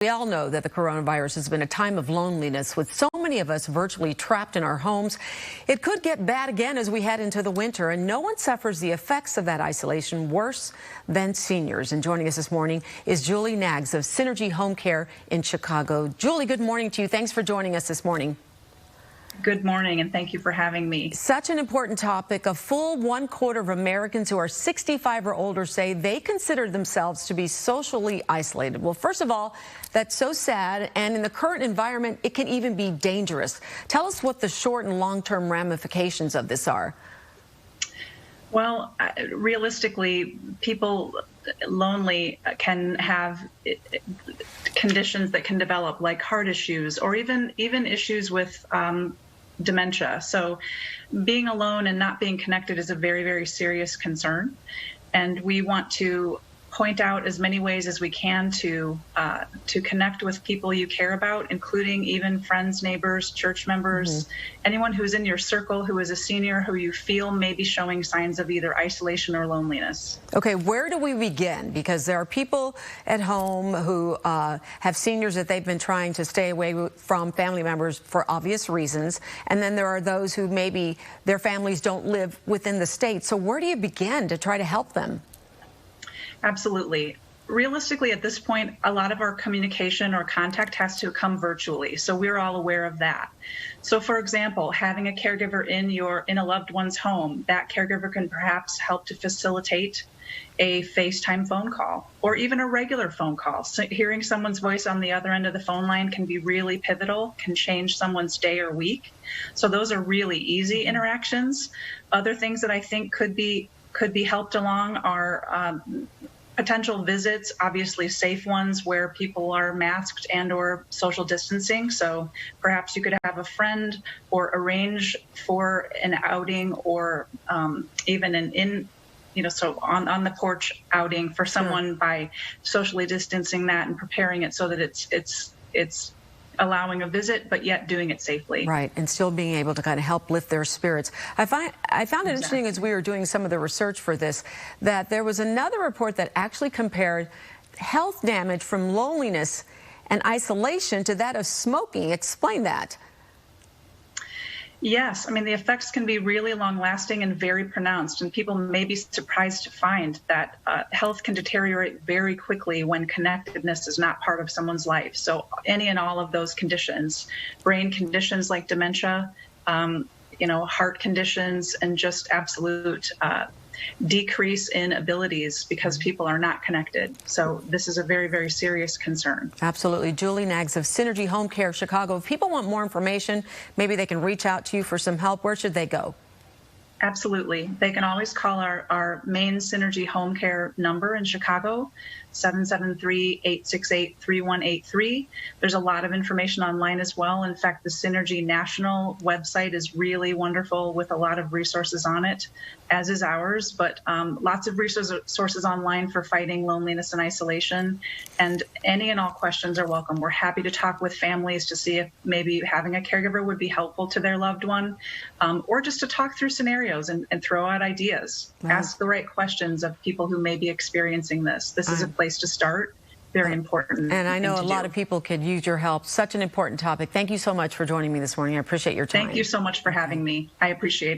We all know that the coronavirus has been a time of loneliness with so many of us virtually trapped in our homes. It could get bad again as we head into the winter, and no one suffers the effects of that isolation worse than seniors. And joining us this morning is Julie Nags of SYNERGY HomeCare in Chicago. Julie, good morning to you. Thanks for joining us this morning. Good morning, and thank you for having me. Such an important topic. A full 1/4 of Americans who are 65 or older say they consider themselves to be socially isolated. Well, first of all, that's so sad, and in the current environment, it can even be dangerous. Tell us what the short and long-term ramifications of this are. Well, realistically, people lonely can have conditions that can develop, like heart issues or even issues with dementia. So being alone and not being connected is a very, very serious concern. And we want to point out as many ways as we can to connect with people you care about, including even friends, neighbors, church members, anyone who's in your circle who is a senior who you feel may be showing signs of either isolation or loneliness. Okay, where do we begin? Because there are people at home who have seniors that they've been trying to stay away from, family members, for obvious reasons. And then there are those who maybe their families don't live within the state. So where do you begin to try to help them? Absolutely. Realistically, at this point, a lot of our communication or contact has to come virtually, so we're all aware of that. So, for example, having a caregiver in a loved one's home, that caregiver can perhaps help to facilitate a FaceTime phone call or even a regular phone call. So hearing someone's voice on the other end of the phone line can be really pivotal, can change someone's day or week. So those are really easy interactions. Other things that I think could be helped along are potential visits, obviously safe ones where people are masked and or social distancing. So perhaps you could have a friend or arrange for an outing or even so on the porch outing for someone by socially distancing that and preparing it so that it's allowing a visit, but yet doing it safely. Right, and still being able to kind of help lift their spirits. I found it interesting as we were doing some of the research for this, that there was another report that actually compared health damage from loneliness and isolation to that of smoking. Explain that. Yes, I mean, the effects can be really long-lasting and very pronounced, and people may be surprised to find that health can deteriorate very quickly when connectedness is not part of someone's life. So any and all of those conditions, brain conditions like dementia, heart conditions, and just absolute decrease in abilities because people are not connected. So this is a very, very serious concern. Absolutely. Julie Nags of SYNERGY HomeCare of Chicago. If people want more information, maybe they can reach out to you for some help. Where should they go? Absolutely. They can always call our main SYNERGY HomeCare number in Chicago, 773-868-3183. There's a lot of information online as well. In fact, the SYNERGY National website is really wonderful with a lot of resources on it, as is ours, but lots of resources online for fighting loneliness and isolation. And any and all questions are welcome. We're happy to talk with families to see if maybe having a caregiver would be helpful to their loved one, or just to talk through scenarios and throw out ideas. Right. Ask the right questions of people who may be experiencing this. This is a place to start. Very important. And I know a lot of people could use your help. Such an important topic. Thank you so much for joining me this morning. I appreciate your time. Thank you so much for having me. I appreciate it.